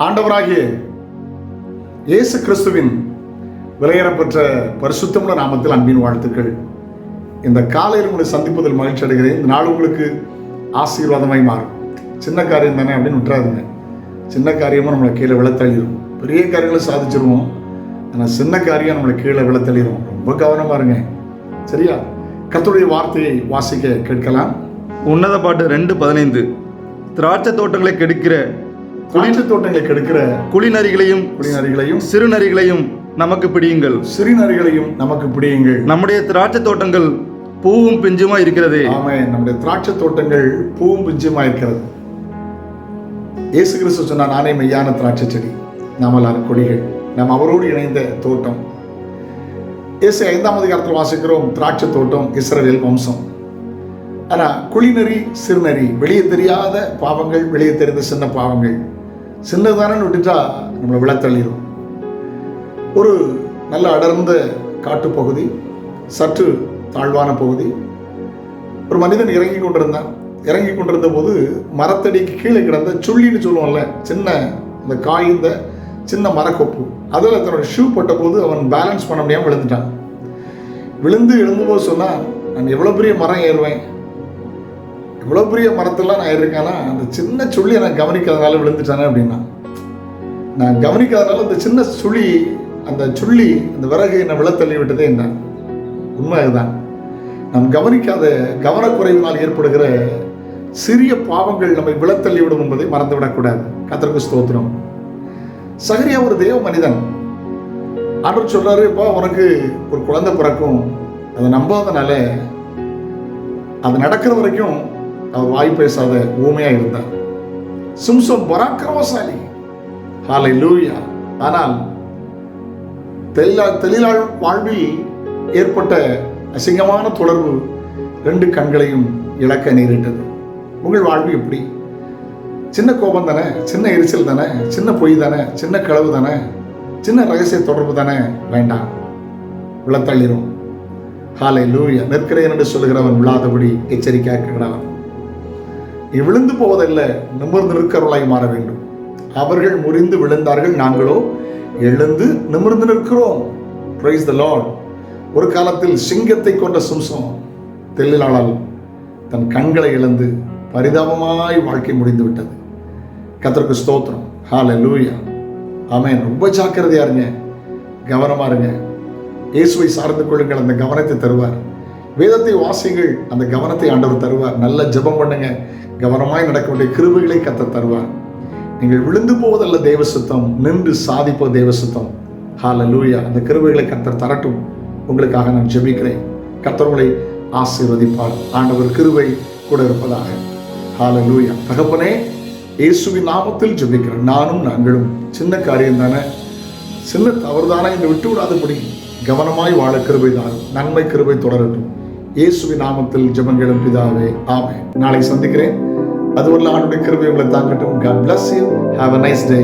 ஆண்டவராகிய இயேசு கிறிஸ்துவின் விலையேறப்பெற்ற பரிசுத்தமுள்ள நாமத்தில் அன்பின் வாழ்த்துக்கள். இந்த காலையில் உங்களை சந்திப்பதில் மகிழ்ச்சி அடைகிறேன். இந்த நாள் உங்களுக்கு ஆசீர்வாதமாய் மாறும். சின்ன காரியம் தானே அப்படின்னு விட்டுறாதுங்க. சின்ன காரியமாக நம்மளை கீழே விழத்தள்ளிடும். பெரிய காரியங்களை சாதிச்சிருவோம், ஆனால் சின்ன காரியம் நம்மளை கீழே விழத்தள்ளிடும். ரொம்ப கவனமாக இருங்க, சரியா? கர்த்தருடைய வார்த்தையை வாசிக்க கேட்கலாம். உன்னத பாட்டு 2:15. திராட்சை தோட்டங்களை கெடுக்கிற குளிநரிகளையும் சிறுநரிகளையும் நமக்கு பிடியுங்கள். சிறுநரிகளையும் நமக்கு பிடியுங்கள். நம்முடைய திராட்சை தோட்டங்கள் பூவும் பிஞ்சுமா இருக்கிறது. ஆமென். நம்முடைய திராட்சை தோட்டங்கள் பூவும் பிஞ்சுமா இருக்கிறது. இயேசு கிறிஸ்து சொன்னார், நானே மெய்யான திராட்சை செடி, நாம் எல்லாரும் கொடிகள். நாம் அவரோடு இணைந்த தோட்டம். இயேசு 5ஆம் அதிகாரத்தில் வாசிக்கிறோம், திராட்சை தோட்டம் இஸ்ரவேல் வம்சம். ஆனால் குளிநரி சிறுநரி, வெளியே தெரியாத பாவங்கள், வெளியே தெரிந்த சின்ன பாவங்கள், சின்னதானு விட்டுட்டா நம்மளை விழத்தள்ளிடும். ஒரு நல்ல அடர்ந்த காட்டுப்பகுதி, சற்று தாழ்வான பகுதி. ஒரு மனிதன் இறங்கி கொண்டிருந்த போது மரத்தடிக்கு கீழே கிடந்த சுள்ளின்னு சொல்லுவோம்ல, சின்ன இந்த காய்ந்த சின்ன மரக்கொப்பு, அதில் தன்னோட ஷூ பட்ட போது அவன் பேலன்ஸ் பண்ண முடியாமல் விழுந்துட்டான். எழுந்தும்போது சொன்னால், நான் எவ்வளோ பெரிய மரம் ஏறுவேன், இவ்வளோ பெரிய மரத்தெல்லாம் நான் ஏறிருக்கேன்னா அந்த சின்ன சுள்ளியை நான் கவனிக்காதனால விழுந்துட்டானே அப்படின்னா. நான் கவனிக்காதனால அந்த சின்ன சுள்ளி அந்த விறகு என்னை விழத்தள்ளி விட்டதே என்ன. உண்மை அதுதான். நாம் கவனிக்காத கவனக்குறைவினால் ஏற்படுகிற சிறிய பாவங்கள் நம்மை விழத்தள்ளி விடும் என்பதை மறந்துவிடக்கூடாது. கர்த்தருக்கு ஸ்தோத்திரம். சகரியா ஒரு தேவ மனிதன். ஆண்டவர் சொல்றாரு, இப்போ உனக்கு ஒரு குழந்தை பிறக்கும், அதை நம்பாதனால அது நடக்கிற வரைக்கும் அவர் வாய் பேசாத ஊமையா இருந்தார். சிம்சோன் பராக்கிரமசாலி, ஹல்லேலூயா. ஆனால் தெளிலாள் வாழ்வில் ஏற்பட்ட அசிங்கமான தொடர்பு 2 கண்களையும் இழக்க நேரிட்டது. உங்கள் வாழ்வு எப்படி? சின்ன கோபம் தானே, சின்ன எரிச்சல் தானே, சின்ன பொய் தானே, சின்ன களவு தானே, சின்ன ரகசிய தொடர்பு தானே, வேண்டாம், விழத்தள்ளிரும். ஹல்லேலூயா. நிற்கிறேன் என்று சொல்லுகிறவன் விழாதபடி எச்சரிக்கையாக இருக்கிறவன். நீ விழுந்து போவதில்லை, நிமிர்ந்து நிற்கிறவர்களாய் மாற வேண்டும். அவர்கள் முறிந்து விழுந்தார்கள், நாங்களோ எழுந்து நிமிர்ந்து நிற்கிறோம். Praise the Lord. ஒரு காலத்தில் சிங்கத்தை கொண்ட சிம்சோன் தெளிலாளால் தன் கண்களை இழந்து பரிதாபமாய் வாழ்க்கை முடிந்து விட்டது. கர்த்தருக்கு ஸ்தோத்திரம். ஹல்லேலூயா. ஆமென். ரொம்ப ஜாக்கிரதையா இருங்க, கவனமா இருங்க. இயேசுவை சார்ந்து கொள்ளுங்கள், அந்த கவனத்தை தருவார். வேதத்தை வாசிங்கள், அந்த கவனத்தை ஆண்டவர் தருவார். நல்ல ஜெபம் பண்ணுங்க, கவனமாய் நடக்க வேண்டிய கிருபைகளை கர்த்தர் தருவார். நீங்கள் விழுந்து போவதல்ல தேவ சித்தம், நின்று சாதிப்பது தேவ சித்தம். ஹல்லேலூயா. அந்த கிருபைகளை கர்த்தர் தரட்டும். உங்களுக்காக நான் ஜெபிக்கிறேன். கர்த்தர் உங்களை ஆசீர்வதிப்பார். ஆண்டவர் கிருபை கூட இருப்பதாக. ஹல்லேலூயா. தகப்பனே, இயேசுவின் நாமத்தில் ஜெபிக்கிறேன். நாங்களும் சின்ன காரியம் தானே, சின்ன தவறுதானே என்று விட்டு விடாதபடி கவனமாய் வாழ கிருபை தாரும். நன்மை கிருபை தொடரட்டும். இயேசுவின் நாமத்தில் ஜெபங்களும் பிதாவே, ஆமென். நாளை சந்திக்கிறேன். அதுவரை ஆண்டவருடைய கிருபை உங்களை தாங்கட்டும். God bless you. Have a nice day.